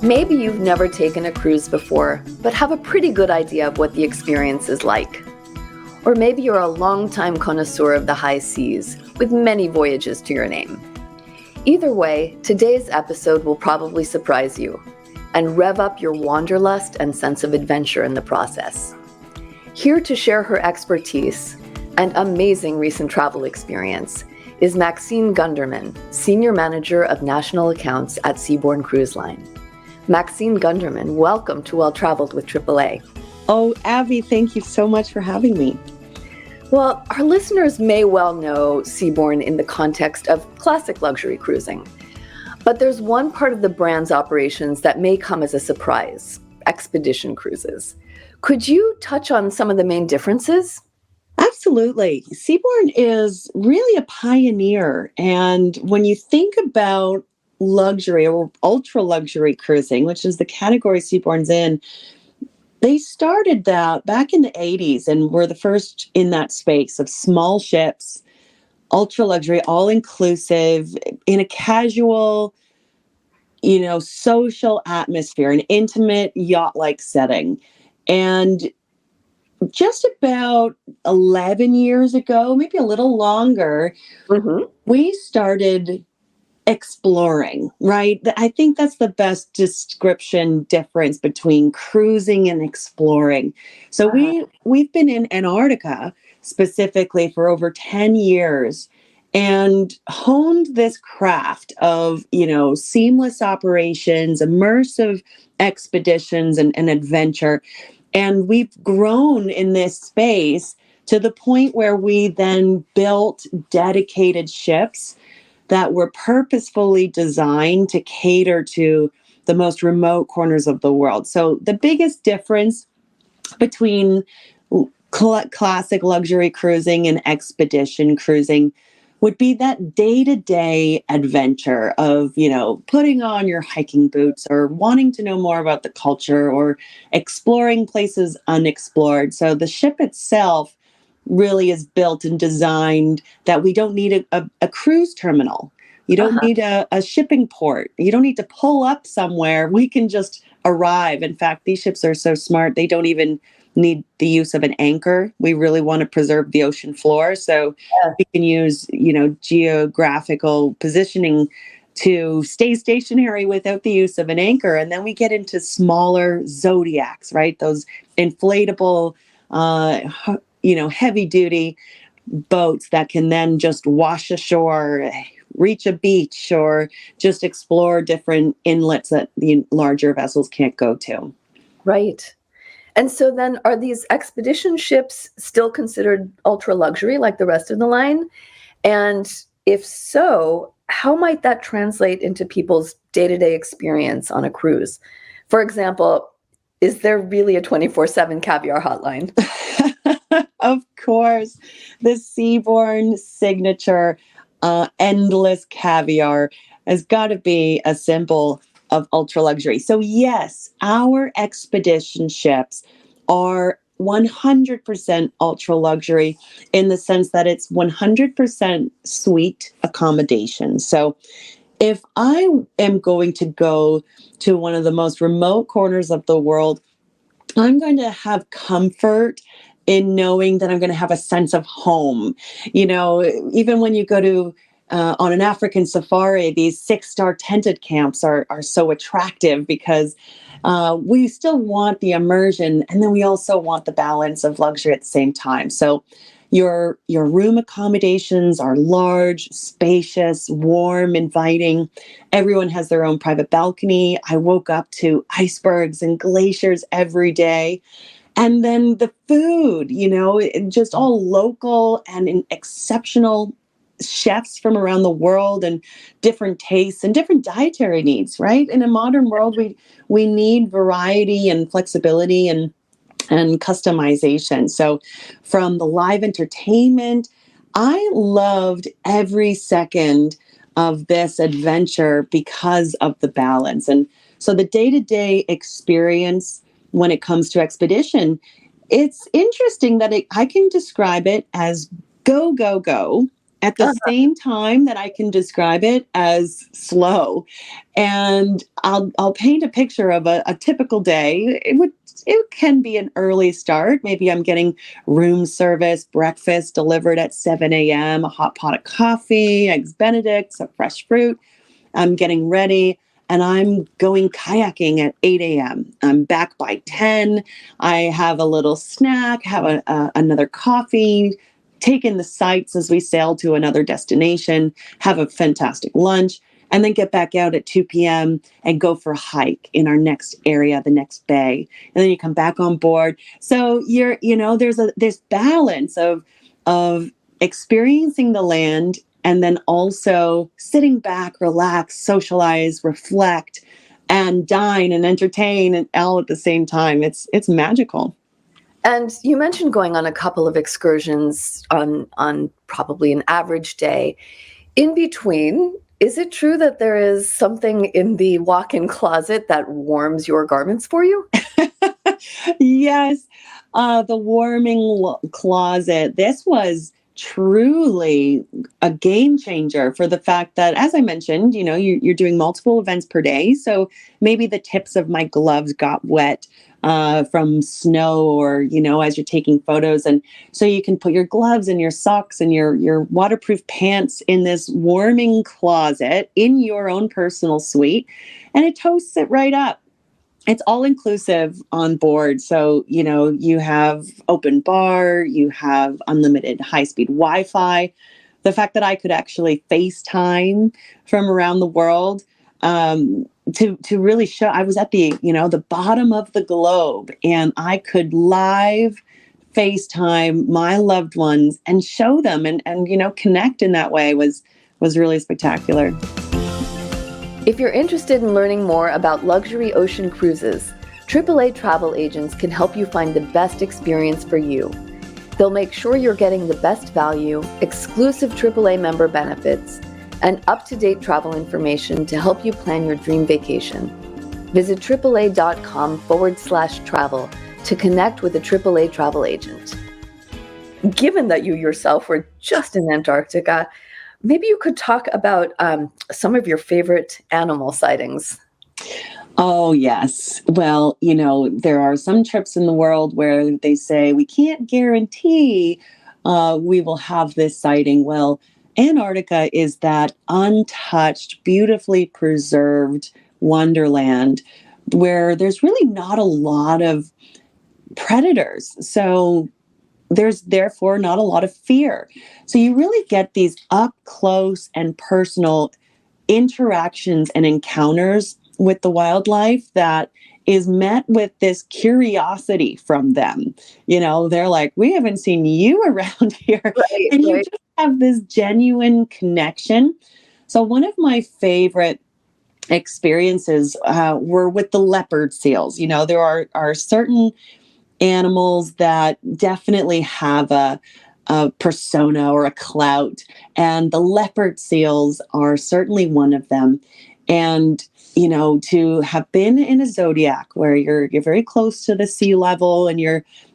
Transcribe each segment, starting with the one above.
Maybe you've never taken a cruise before, but have a pretty good idea of what the experience is like. Or maybe you're a longtime connoisseur of the high seas, with many voyages to your name. Either way, today's episode will probably surprise you and rev up your wanderlust and sense of adventure in the process. Here to share her expertise and amazing recent travel experience is Maxine Gundermann, Senior Manager of National Accounts at Seabourn Cruise Line. Maxine Gundermann, welcome to Well Traveled with AAA. Oh, Abby, thank you so much for having me. Well, our listeners may well know Seabourn in the context of classic luxury cruising. But there's one part of the brand's operations that may come as a surprise: expedition cruises. Could you touch on some of the main differences? Absolutely. Seabourn is really a pioneer. And when you think about luxury or ultra luxury cruising, which is the category Seabourn's in, they started that back in the 80s and were the first in that space of small ships, ultra luxury, all inclusive, in a casual, social atmosphere, an intimate yacht-like setting. And just about 11 years ago, maybe a little longer, we started exploring, right? I think that's the best difference between cruising and exploring. So we've been in Antarctica specifically for over 10 years and honed this craft of, seamless operations, immersive expeditions and adventure. And we've grown in this space to the point where we then built dedicated ships that were purposefully designed to cater to the most remote corners of the world. So the biggest difference between classic luxury cruising and expedition cruising would be that day-to-day adventure of, putting on your hiking boots or wanting to know more about the culture or exploring places unexplored. So the ship itself really is built and designed that we don't need a cruise terminal. You don't need a shipping port. You don't need to pull up somewhere. We can just arrive. In fact, these ships are so smart, they don't even need the use of an anchor. We really want to preserve the ocean floor. So we can use, geographical positioning to stay stationary without the use of an anchor. And then we get into smaller zodiacs, right? Those inflatable, heavy duty boats that can then just wash ashore, reach a beach, or just explore different inlets that the larger vessels can't go to. Right. And so then are these expedition ships still considered ultra luxury like the rest of the line? And if so, how might that translate into people's day-to-day experience on a cruise? For example, is there really a 24/7 caviar hotline? Of course, the Seabourn signature endless caviar has got to be a symbol of ultra luxury. So yes, our expedition ships are 100% ultra luxury in the sense that it's 100% suite accommodation. So if I am going to go to one of the most remote corners of the world, I'm going to have comfort in knowing that I'm going to have a sense of home. Even when you go to on an African safari, these 6-star tented camps are so attractive because we still want the immersion, and then we also want the balance of luxury at the same time. So your room accommodations are large, spacious, warm, inviting. Everyone has their own private balcony. I woke up to icebergs and glaciers every day. And then the food, just all local and exceptional chefs from around the world and different tastes and different dietary needs, right? In a modern world, we need variety and flexibility and customization. So from the live entertainment, I loved every second of this adventure because of the balance. And so the day-to-day experience when it comes to expedition, it's interesting that I can describe it as go, go, go, at the same time that I can describe it as slow. And I'll paint a picture of a typical day. It can be an early start. Maybe I'm getting room service, breakfast delivered at 7 a.m., a hot pot of coffee, eggs Benedict, some fresh fruit. I'm getting ready and I'm going kayaking at 8 a.m. I'm back by 10. I have a little snack, have another coffee, take in the sights as we sail to another destination, have a fantastic lunch, and then get back out at 2 p.m. and go for a hike in our next area, the next bay. And then you come back on board. So there's this balance of experiencing the land and then also sitting back, relax, socialize, reflect, and dine and entertain and all at the same time. It's magical. And you mentioned going on a couple of excursions on probably an average day. In between, is it true that there is something in the walk-in closet that warms your garments for you? Yes, the warming closet. This was truly a game changer for the fact that, as I mentioned, you're doing multiple events per day. So maybe the tips of my gloves got wet from snow or, as you're taking photos. And so you can put your gloves and your socks and your waterproof pants in this warming closet in your own personal suite, and it toasts it right up. It's all inclusive on board. So, you have open bar, you have unlimited high-speed Wi-Fi. The fact that I could actually FaceTime from around the world to really show, I was at the bottom of the globe and I could live FaceTime my loved ones and show them and connect in that way was really spectacular. If you're interested in learning more about luxury ocean cruises, AAA travel agents can help you find the best experience for you. They'll make sure you're getting the best value, exclusive AAA member benefits, and up-to-date travel information to help you plan your dream vacation. Visit AAA.com/travel to connect with a AAA travel agent. Given that you yourself were just in Antarctica, maybe you could talk about some of your favorite animal sightings. Oh, yes. Well, there are some trips in the world where they say we can't guarantee we will have this sighting. Well, Antarctica is that untouched, beautifully preserved wonderland where there's really not a lot of predators. So there's therefore not a lot of fear. So you really get these up close and personal interactions and encounters with the wildlife that is met with this curiosity from them. They're like, we haven't seen you around here. Right, and you right. just have this genuine connection. So one of my favorite experiences were with the leopard seals. There are certain animals that definitely have a persona or a clout, and the leopard seals are certainly one of them. And to have been in a zodiac where you're very close to the sea level and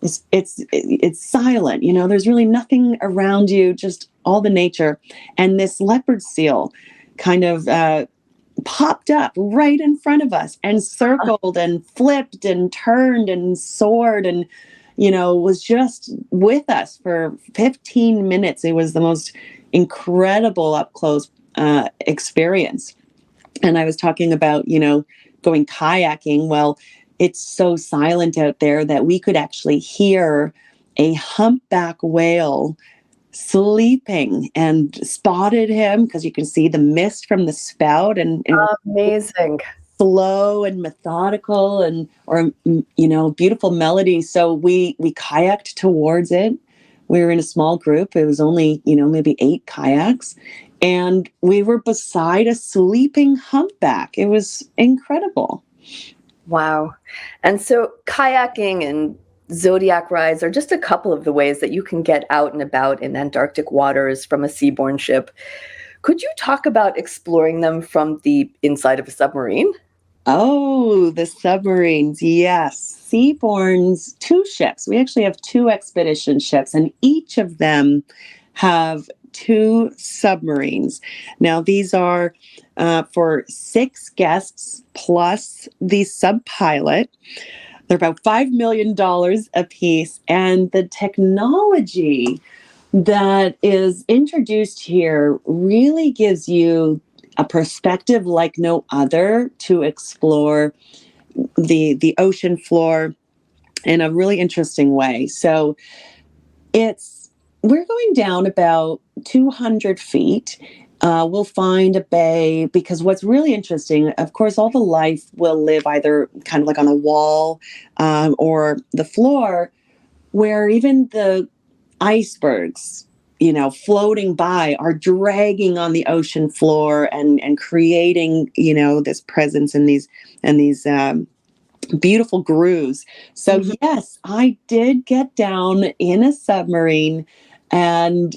it's silent, there's really nothing around you, just all the nature, and this leopard seal kind of popped up right in front of us and circled and flipped and turned and soared and was just with us for 15 minutes. It was the most incredible up close experience. And I was talking about going kayaking. Well, it's so silent out there that we could actually hear a humpback whale sleeping, and spotted him because you can see the mist from the spout and Amazing. slow and methodical or beautiful melody. So we kayaked towards it. We were in a small group. It was only maybe 8 kayaks, and we were beside a sleeping humpback. It was incredible. Wow. And so kayaking and zodiac rides are just a couple of the ways that you can get out and about in Antarctic waters from a seabourn ship. Could you talk about exploring them from the inside of a submarine? Oh, the submarines. Yes. Seabourn's 2 ships. We actually have 2 expedition ships, and each of them have 2 submarines. Now, these are for 6 guests plus the sub pilot. They're about $5 million a piece. And the technology that is introduced here really gives you a perspective like no other to explore the ocean floor in a really interesting way. So we're going down about 200 feet. We'll find a bay, because what's really interesting, of course, all the life will live either kind of like on a wall or the floor, where even the icebergs, floating by are dragging on the ocean floor and creating, this presence in these beautiful grooves. So yes, I did get down in a submarine, and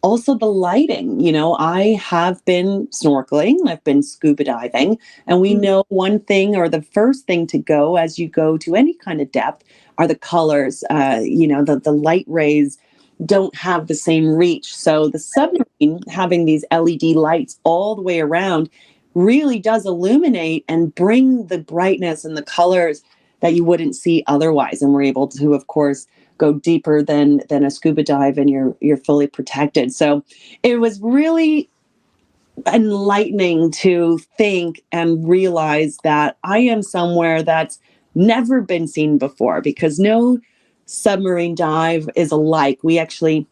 also the lighting. I have been snorkeling, I've been scuba diving, and we know one thing, or the first thing to go as you go to any kind of depth, are the colors. The light rays don't have the same reach. So the submarine having these LED lights all the way around really does illuminate and bring the brightness and the colors that you wouldn't see otherwise. And we're able to, of course, go deeper than a scuba dive, and you're fully protected. So it was really enlightening to think and realize that I am somewhere that's never been seen before, because no submarine dive is alike. We actually,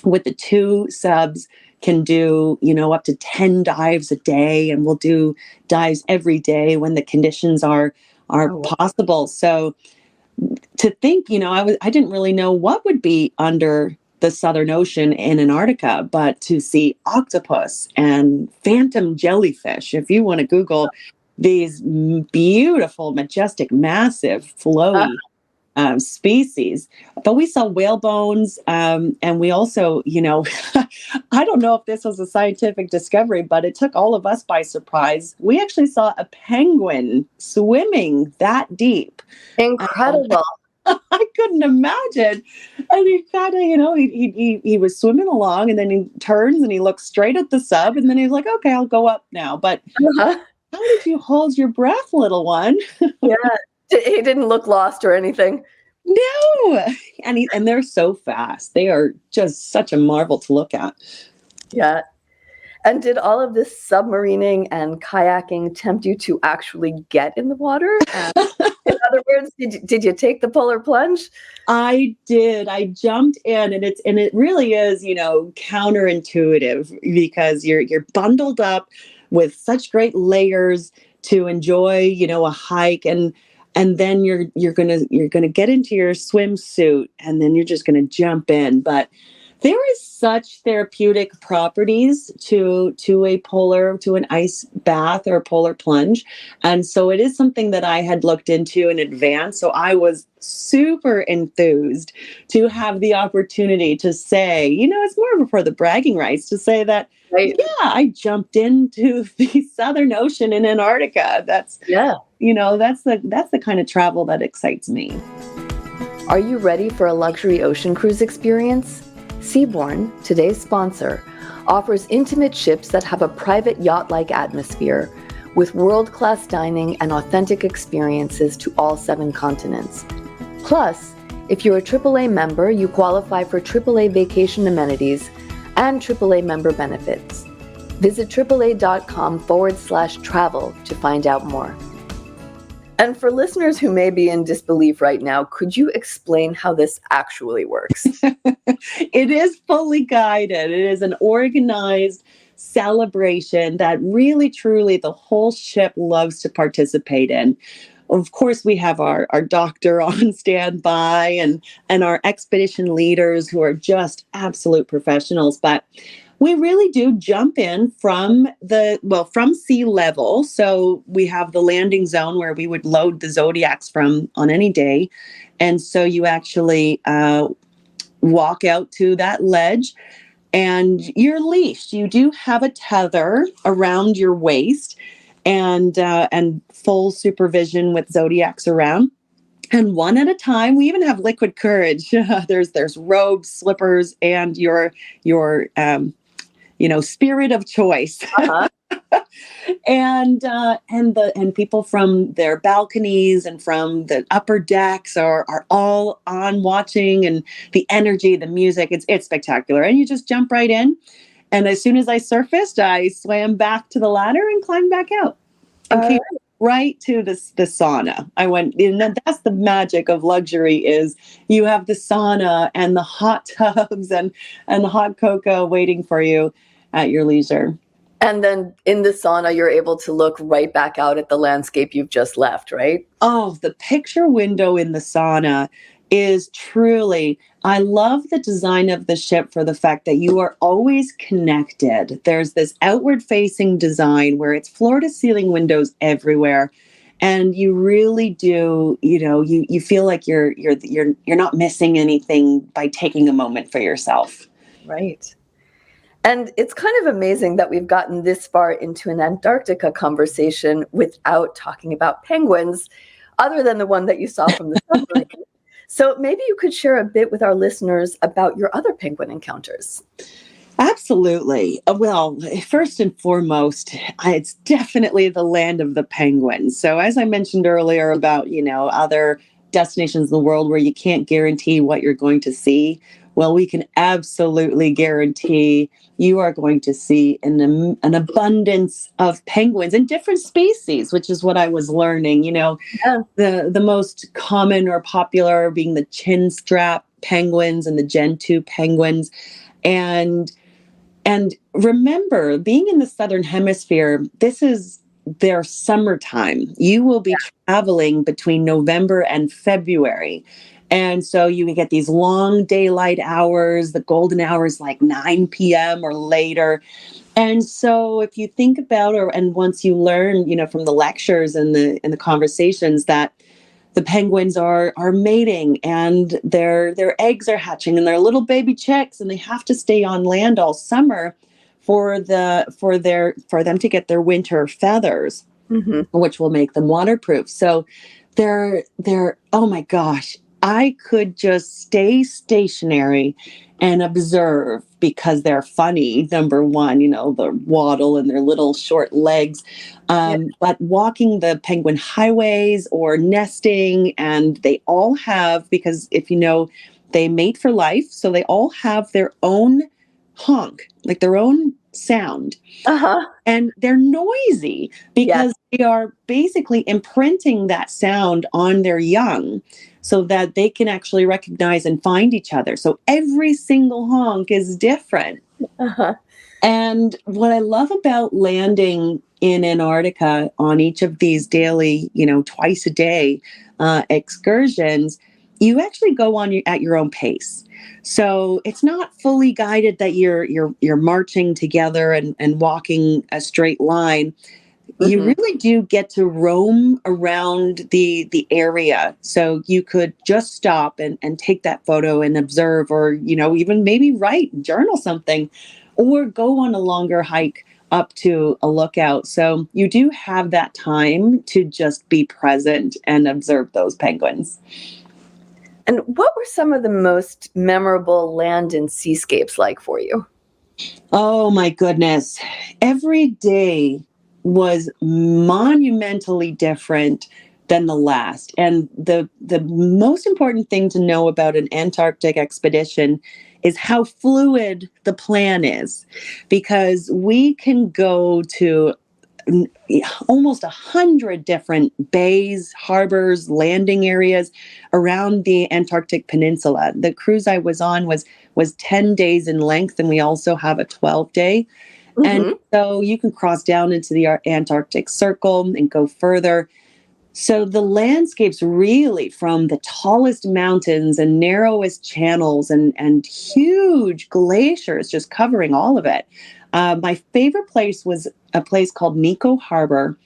with the 2 subs, can do, up to 10 dives a day, and we'll do dives every day when the conditions are possible. So to think, I didn't really know what would be under the Southern Ocean in Antarctica, but to see octopus and phantom jellyfish, if you want to Google these beautiful, majestic, massive, flowy species. But we saw whale bones, and we also, I don't know if this was a scientific discovery, but it took all of us by surprise. We actually saw a penguin swimming that deep. Incredible. I couldn't imagine. And he kind of, he was swimming along, and then he turns and he looks straight at the sub, and then he's like, okay, I'll go up now. But how did you hold your breath, little one? Yeah. He didn't look lost or anything. No. And they're so fast. They are just such a marvel to look at. Yeah. And did all of this submarining and kayaking tempt you to actually get in the water? In other words, did you take the polar plunge? I did. I jumped in, and it really is, counterintuitive, because you're bundled up with such great layers to enjoy, a hike, and then you're gonna get into your swimsuit, and then you're just gonna jump in. But there is such therapeutic properties to an ice bath or polar plunge. And so it is something that I had looked into in advance. So I was super enthused to have the opportunity to say, it's more for the bragging rights to say that, right. Yeah, I jumped into the Southern Ocean in Antarctica. That's the kind of travel that excites me. Are you ready for a luxury ocean cruise experience? Seabourn, today's sponsor, offers intimate ships that have a private yacht-like atmosphere with world-class dining and authentic experiences to all 7 continents. Plus, if you're a AAA member, you qualify for AAA vacation amenities and AAA member benefits. Visit AAA.com/travel to find out more. And for listeners who may be in disbelief right now, could you explain how this actually works? It is fully guided. It is an organized celebration that really, truly, the whole ship loves to participate in. Of course, we have our doctor on standby and our expedition leaders who are just absolute professionals. But we really do jump in from sea level. So we have the landing zone where we would load the Zodiacs from on any day. And so you actually walk out to that ledge, and you're leashed. You do have a tether around your waist, and full supervision with Zodiacs around. And one at a time, we even have liquid courage. There's robes, slippers, and your spirit of choice. Uh-huh. And people from their balconies and from the upper decks are all on watching, and the energy, the music, it's spectacular. And you just jump right in. And as soon as I surfaced, I swam back to the ladder and climbed back out and came right to the sauna. I went, and that's the magic of luxury, is you have the sauna and the hot tubs and the hot cocoa waiting for you at your leisure. And then in the sauna, you're able to look right back out at the landscape you've just left, right? Oh, the picture window in the sauna is truly, I love the design of the ship for the fact that you are always connected. There's this outward facing design where it's floor to ceiling windows everywhere. And you really do, you feel like you're not missing anything by taking a moment for yourself. Right. And it's kind of amazing that we've gotten this far into an Antarctica conversation without talking about penguins, other than the one that you saw from the submarine. So maybe you could share a bit with our listeners about your other penguin encounters. Absolutely. Well, first and foremost, it's definitely the land of the penguins. So as I mentioned earlier about, other destinations in the world where you can't guarantee what you're going to see, well, we can absolutely guarantee you are going to see an abundance of penguins in different species, which is what I was learning. Yeah. The most common or popular being the chin strap penguins and the Gen 2 penguins. And remember, being in the Southern Hemisphere, this is their summertime. You will be traveling between November and February. And so you get these long daylight hours, the golden hours like 9 p.m. or later. And so if you think about, and once you learn, from the lectures and the conversations, that the penguins are mating and their eggs are hatching and they're little baby chicks, and they have to stay on land all summer for them to get their winter feathers, which will make them waterproof. So they're oh my gosh, I could just stay stationary and observe, because they're funny. Number one, the waddle and their little short legs. But walking the penguin highways or nesting, and they all have, because if they mate for life, so they all have their own honk, like their own sound. And they're noisy because they are basically imprinting that sound on their young so that they can actually recognize and find each other. So every single honk is different. And what I love about landing in Antarctica on each of these daily, twice a day excursions, you actually go on at your own pace. So it's not fully guided that you're marching together and walking a straight line. You really do get to roam around the area. So you could just stop and take that photo and observe, or, even maybe write, journal something, or go on a longer hike up to a lookout. So you do have that time to just be present and observe those penguins. And what were some of the most memorable land and seascapes like for you? Oh my goodness. Every day was monumentally different than the last. And the most important thing to know about an Antarctic expedition is how fluid the plan is, because we can go to almost 100 different bays, harbors, landing areas around the Antarctic Peninsula. The cruise I was on was 10 days in length, and we also have a 12-day. And so you can cross down into the Antarctic Circle and go further. So the landscapes, really, from the tallest mountains and narrowest channels and huge glaciers just covering all of it. My favorite place was a place called Nico Harbor,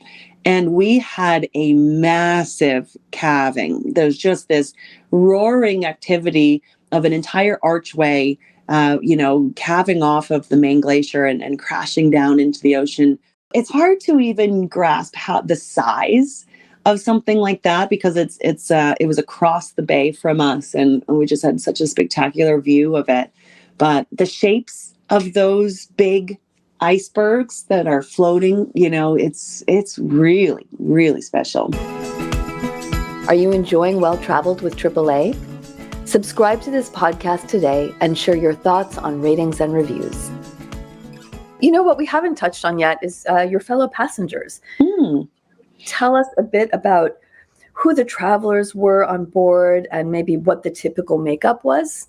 and we had a massive calving. There's just this roaring activity of an entire archway, calving off of the main glacier and crashing down into the ocean. It's hard to even grasp how the size of something like that, because it was across the bay from us, and we just had such a spectacular view of it. But the shapes of those big icebergs that are floating. It's really, really special. Are you enjoying Well Traveled with AAA? Subscribe to this podcast today and share your thoughts on ratings and reviews. What we haven't touched on yet is your fellow passengers. Tell us a bit about who the travelers were on board and maybe what the typical makeup was.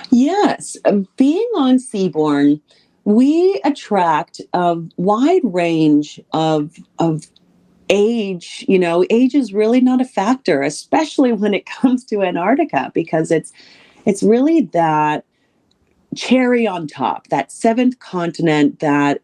Yes. Being on Seabourn, we attract a wide range of age. Age is really not a factor, especially when it comes to Antarctica, because it's really that cherry on top, that seventh continent that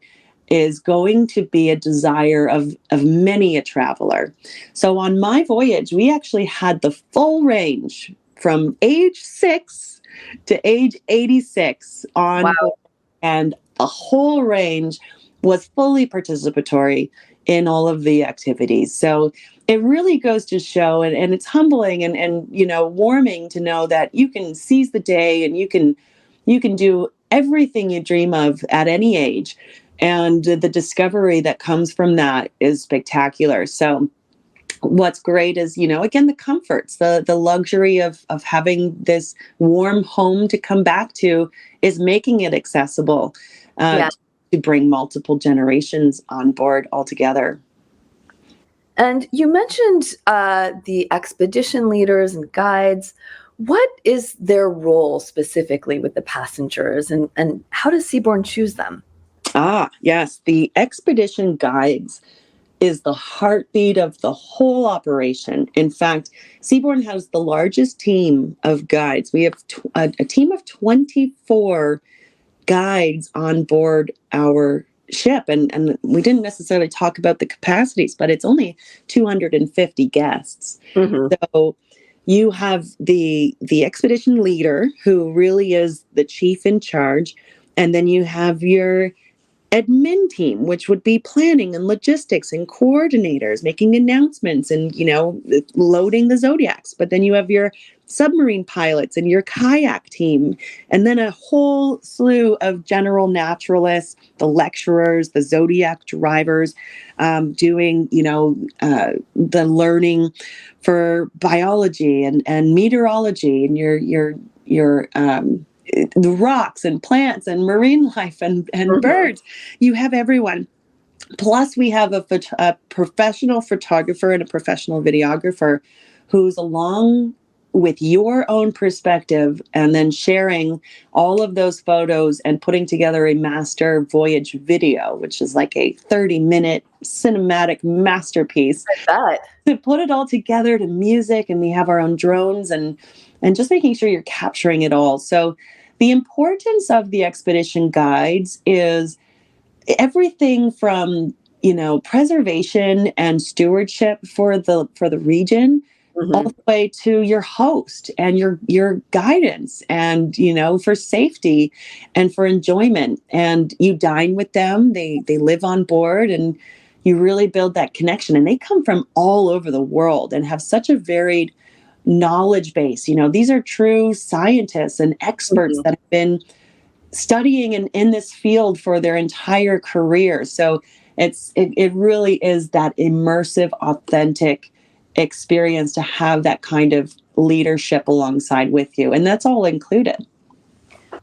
is going to be a desire of many a traveler. So on my voyage, we actually had the full range from age 6 to age 86 on board, and the whole range was fully participatory in all of the activities. So it really goes to show, and it's humbling and warming to know that you can seize the day and you can do everything you dream of at any age. And the discovery that comes from that is spectacular. So what's great is, again, the comforts, the luxury of having this warm home to come back to is making it accessible to bring multiple generations on board altogether. And you mentioned the expedition leaders and guides. What is their role specifically with the passengers, and how does Seabourn choose them? Yes. The expedition guides is the heartbeat of the whole operation. In fact, Seabourn has the largest team of guides. We have a team of 24 guides on board our ship. And we didn't necessarily talk about the capacities, but it's only 250 guests. Mm-hmm. So you have the expedition leader, who really is the chief in charge. And then you have your admin team, which would be planning and logistics and coordinators, making announcements and, loading the Zodiacs. But then you have your submarine pilots and your kayak team, and then a whole slew of general naturalists, the lecturers, the Zodiac drivers, doing, the learning for biology and meteorology and your the rocks and plants and marine life and mm-hmm. birds. You have everyone. Plus, we have a professional photographer and a professional videographer who's along with your own perspective and then sharing all of those photos and putting together a master voyage video, which is like a 30-minute cinematic masterpiece. To put it all together to music, and we have our own drones and just making sure you're capturing it all. So the importance of the expedition guides is everything from, preservation and stewardship for the region, mm-hmm. all the way to your host and your guidance and, for safety and for enjoyment. And you dine with them. They live on board, and you really build that connection. And they come from all over the world and have such a varied knowledge base. These are true scientists and experts mm-hmm. that have been studying in this field for their entire career. So it really is that immersive, authentic experience to have that kind of leadership alongside with you. And that's all included.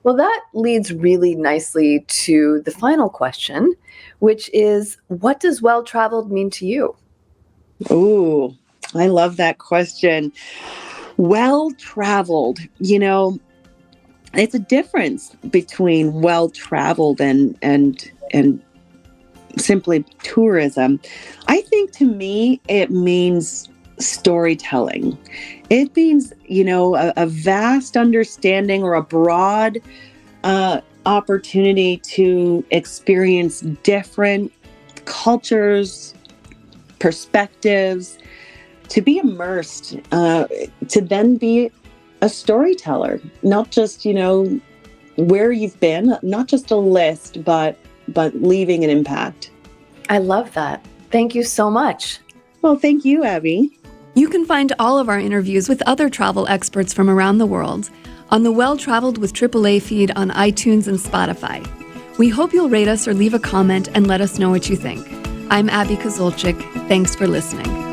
Well, that leads really nicely to the final question, which is, what does well-traveled mean to you? Ooh, I love that question. Well-traveled, it's a difference between well-traveled and simply tourism. I think to me, it means storytelling. It means, a vast understanding or a broad opportunity to experience different cultures, perspectives, to be immersed, to then be a storyteller, not just, where you've been, not just a list, but leaving an impact. I love that. Thank you so much. Well, thank you, Abby. You can find all of our interviews with other travel experts from around the world on the Well Traveled with AAA feed on iTunes and Spotify. We hope you'll rate us or leave a comment and let us know what you think. I'm Abby Kozolczyk. Thanks for listening.